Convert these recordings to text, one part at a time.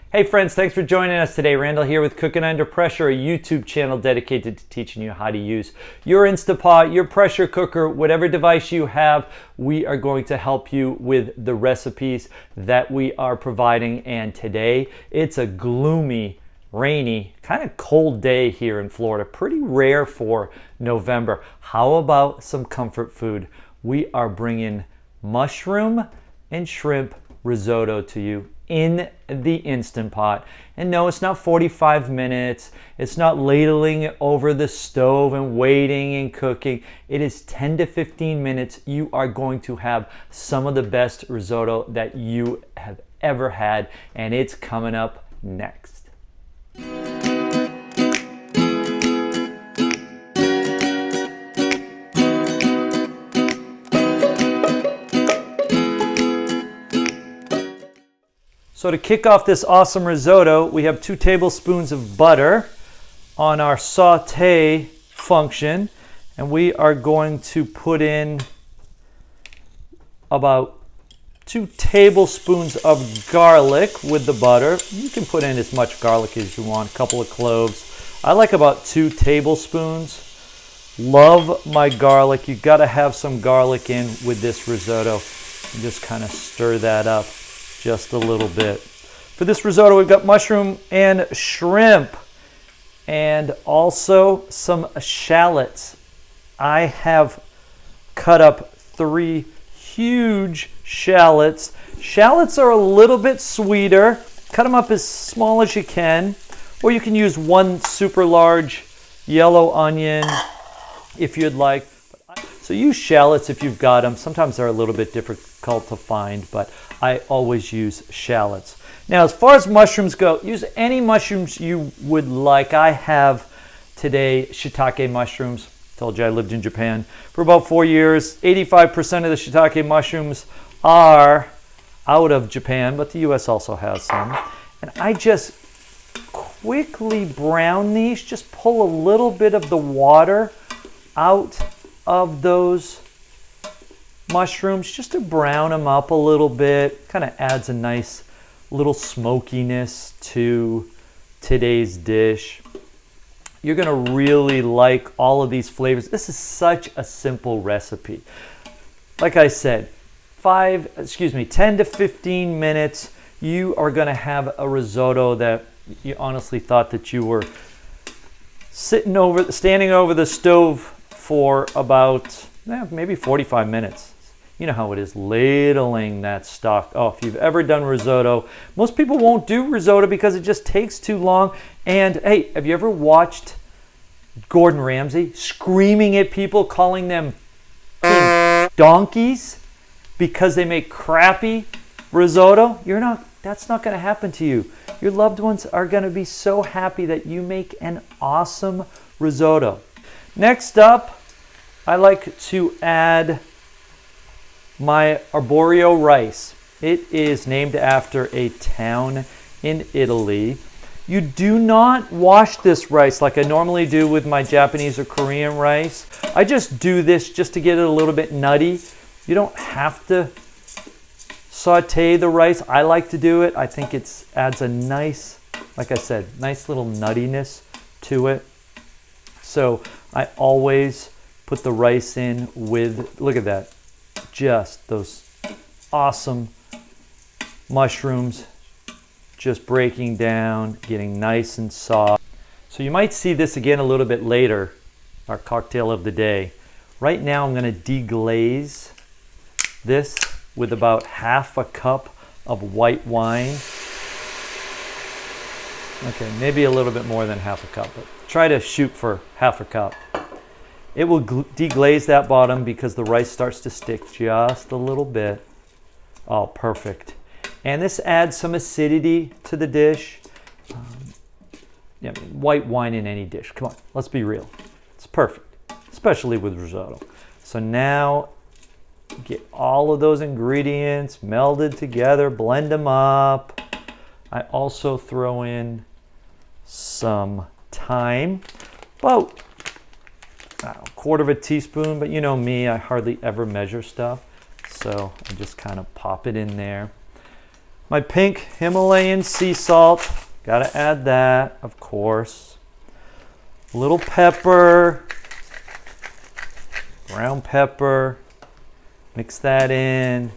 Hey friends, thanks for joining us today. Randall here with Cooking Under Pressure, a YouTube channel dedicated to teaching you how to use your Instant Pot, your pressure cooker, whatever device you have. We are going to help you with the recipes that we are providing. And today, it's a gloomy, rainy, kind of cold day here in Florida. Pretty rare for November. How about some comfort food? We are bringing mushroom and shrimp risotto to you in the Instant Pot. And no, it's not 45 minutes. It's not ladling it over the stove and waiting and cooking. It is 10 to 15 minutes. You are going to have some of the best risotto that you have ever had, and it's coming up next. So to kick off this awesome risotto, we have 2 tablespoons of butter on our saute function, and we are going to put in about 2 tablespoons of garlic with the butter. You can put in as much garlic as you want, a couple of cloves. I like about 2 tablespoons. Love my garlic. You got to have some garlic in with this risotto. And just kind of stir that up just a little bit. For this risotto, we've got mushroom and shrimp and also some shallots. I have cut up 3 huge shallots. Shallots are a little bit sweeter. Cut them up as small as you can, or you can use 1 super large yellow onion if you'd like. So use shallots if you've got them. Sometimes they're a little bit difficult to find, but I always use shallots. Now, as far as mushrooms go, use any mushrooms you would like. I have today Shiitake mushrooms. Told you I lived in Japan for about 4 years. 85% of the Shiitake mushrooms are out of Japan, but the US also has some. And I just quickly brown these. Just pull a little bit of the water out of those mushrooms just to brown them up a little bit. Kind of adds a nice little smokiness to today's dish. You're going to really like all of these flavors. This is such a simple recipe. Like I said, 10 to 15 minutes, you are going to have a risotto that you honestly thought that you were standing over the stove for about maybe 45 minutes. You know how it is, ladling that stock. Oh, if you've ever done risotto, most people won't do risotto because it just takes too long. And hey, have you ever watched Gordon Ramsay screaming at people, calling them donkeys because they make crappy risotto? That's not going to happen to you. Your loved ones are going to be so happy that you make an awesome risotto. Next up, I like to add my Arborio rice. It is named after a town in Italy. You do not wash this rice like I normally do with my Japanese or Korean rice. I just do this just to get it a little bit nutty. You don't have to saute the rice. I like to do it. I think it adds a nice, like I said, nice little nuttiness to it. So I always put the rice in with, look at that, just those awesome mushrooms just breaking down, getting nice and soft. So you might see this again a little bit later, our cocktail of the day. Right now I'm going to deglaze this with about half a cup of white wine. Okay, maybe a little bit more than half a cup, but try to shoot for half a cup. It will deglaze that bottom because the rice starts to stick just a little bit. Oh, perfect. And this adds some acidity to the dish. White wine in any dish. Come on, let's be real. It's perfect, especially with risotto. So now get all of those ingredients melded together, blend them up. I also throw in some thyme, about a quarter of a teaspoon, but you know me, I hardly ever measure stuff. So I just kind of pop it in there. My pink Himalayan sea salt. Gotta add that, of course. A little pepper. Ground pepper. Mix that in.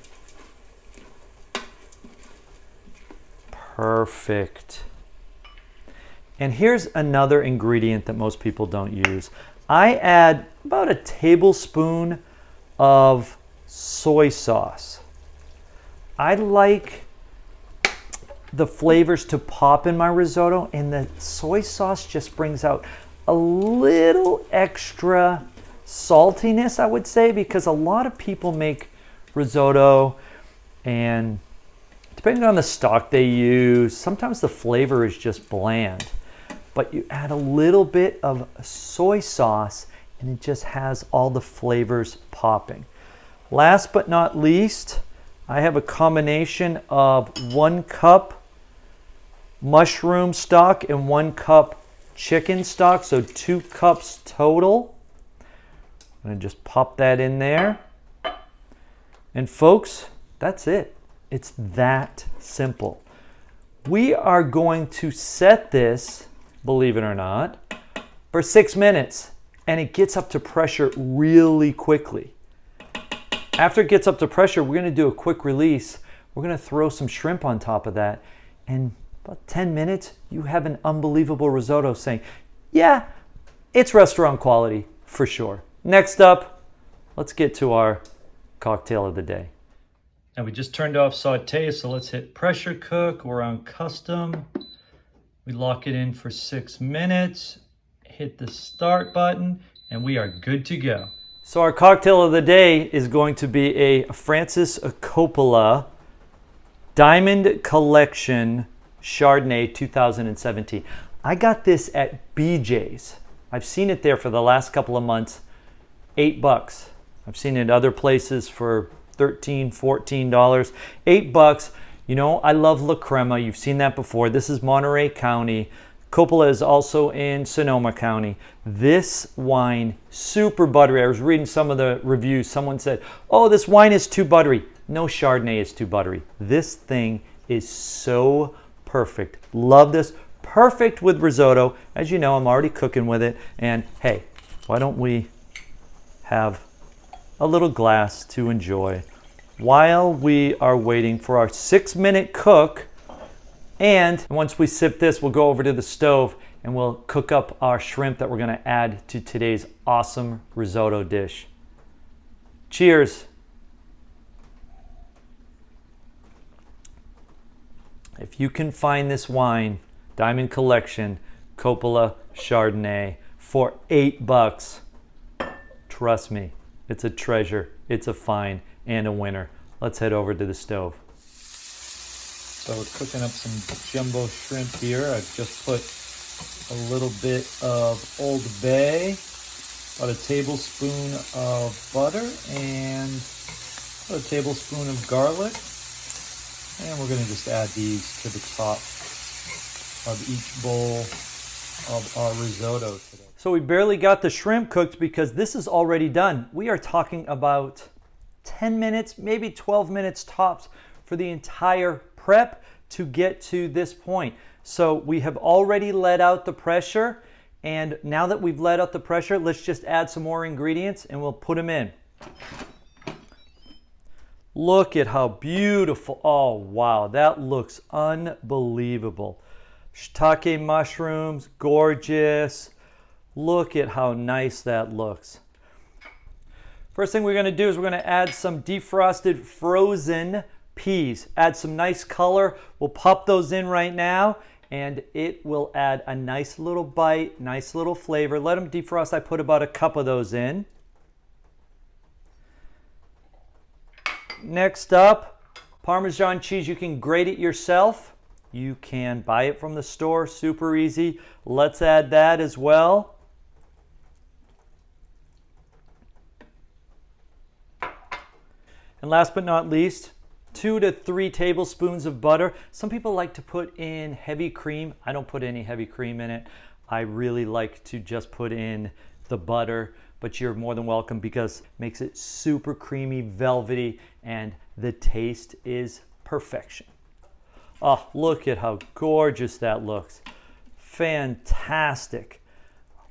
Perfect. And here's another ingredient that most people don't use. I add about a tablespoon of soy sauce. I like the flavors to pop in my risotto, and the soy sauce just brings out a little extra saltiness, I would say, because a lot of people make risotto and depending on the stock they use, sometimes the flavor is just bland. But you add a little bit of soy sauce and it just has all the flavors popping. Last but not least, I have a combination of 1 cup mushroom stock and 1 cup chicken stock, so 2 cups total. I'm gonna just pop that in there. And folks, that's it. It's that simple. We are going to set this, believe it or not, for 6 minutes, and it gets up to pressure really quickly. After it gets up to pressure, we're gonna do a quick release. We're gonna throw some shrimp on top of that, and about 10 minutes, you have an unbelievable risotto saying, yeah, it's restaurant quality for sure. Next up, let's get to our cocktail of the day. Now we just turned off saute, so let's hit pressure cook. We're on custom. We lock it in for 6 minutes, hit the start button, and we are good to go. So our cocktail of the day is going to be a Francis Coppola Diamond Collection Chardonnay 2017. I got this at BJ's. I've seen it there for the last couple of months, $8. I've seen it other places for $13, $14, $8. You know, I love La Crema. You've seen that before. This is Monterey County. Coppola is also in Sonoma County. This wine, super buttery. I was reading some of the reviews. Someone said, oh, this wine is too buttery. No Chardonnay is too buttery. This thing is so perfect. Love this. Perfect with risotto. As you know, I'm already cooking with it. And hey, why don't we have a little glass to enjoy while we are waiting for our 6-minute cook. And once we sip this, we'll go over to the stove and we'll cook up our shrimp that we're going to add to today's awesome risotto dish. Cheers. If you can find this wine, Diamond Collection, Coppola Chardonnay, for $8, trust me, it's a treasure, it's a find, and a winner. Let's head over to the stove. So we're cooking up some jumbo shrimp here. I've just put a little bit of Old Bay, about a tablespoon of butter, and about a tablespoon of garlic. And we're going to just add these to the top of each bowl of our risotto today. So we barely got the shrimp cooked because this is already done. We are talking about 10 minutes, maybe 12 minutes tops for the entire prep to get to this point. So we have already let out the pressure, and now that we've let out the pressure, let's just add some more ingredients and we'll put them in. Look at how beautiful. Oh, wow, that looks unbelievable. Shiitake mushrooms, gorgeous. Look at how nice that looks. First thing we're going to do is we're going to add some defrosted frozen peas. Add some nice color. We'll pop those in right now, and it will add a nice little bite, nice little flavor. Let them defrost. I put about a cup of those in. Next up, Parmesan cheese. You can grate it yourself. You can buy it from the store, super easy. Let's add that as well. And last but not least, 2 to 3 tablespoons of butter. Some people like to put in heavy cream. I don't put any heavy cream in it. I really like to just put in the butter, but you're more than welcome because it makes it super creamy, velvety, and the taste is perfection. Oh, look at how gorgeous that looks. Fantastic.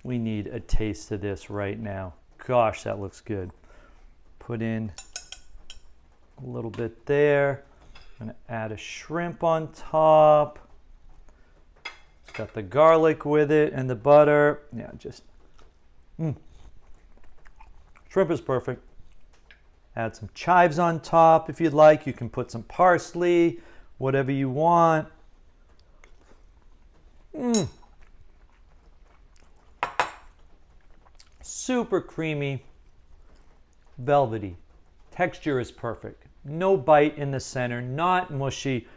We need a taste of this right now. Gosh, that looks good. Put in a little bit there. I'm going to add a shrimp on top. It's got the garlic with it and the butter. Yeah, just, Shrimp is perfect. Add some chives on top if you'd like. You can put some parsley, whatever you want. Super creamy, velvety. Texture is perfect. No bite in the center, not mushy.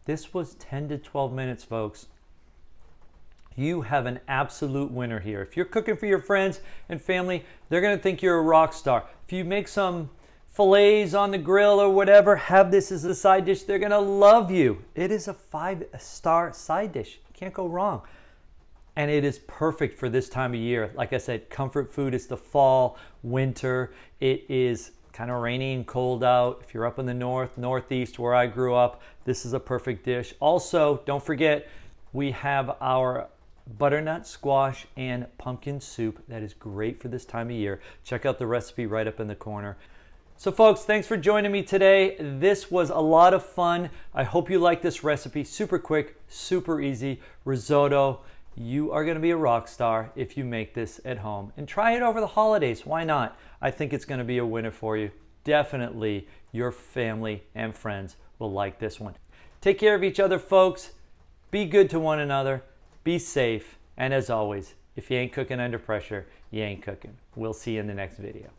This was 10 to 12 minutes, folks. You have an absolute winner here. If you're cooking for your friends and family, they're going to think you're a rock star. If you make some fillets on the grill or whatever, have this as a side dish, they're going to love you. It is a 5-star side dish. You can't go wrong. And it is perfect for this time of year. Like I said, comfort food is the fall, winter. It is kind of rainy and cold out. If you're up in the north, northeast, where I grew up, this is a perfect dish. Also, don't forget, we have our butternut squash and pumpkin soup that is great for this time of year. Check out the recipe right up in the corner. So folks, thanks for joining me today. This was a lot of fun. I hope you like this recipe. Super quick, super easy risotto. You are going to be a rock star if you make this at home. And try it over the holidays. Why not? I think it's going to be a winner for you. Definitely your family and friends will like this one. Take care of each other, folks. Be good to one another. Be safe. And as always, if you ain't cooking under pressure, you ain't cooking. We'll see you in the next video.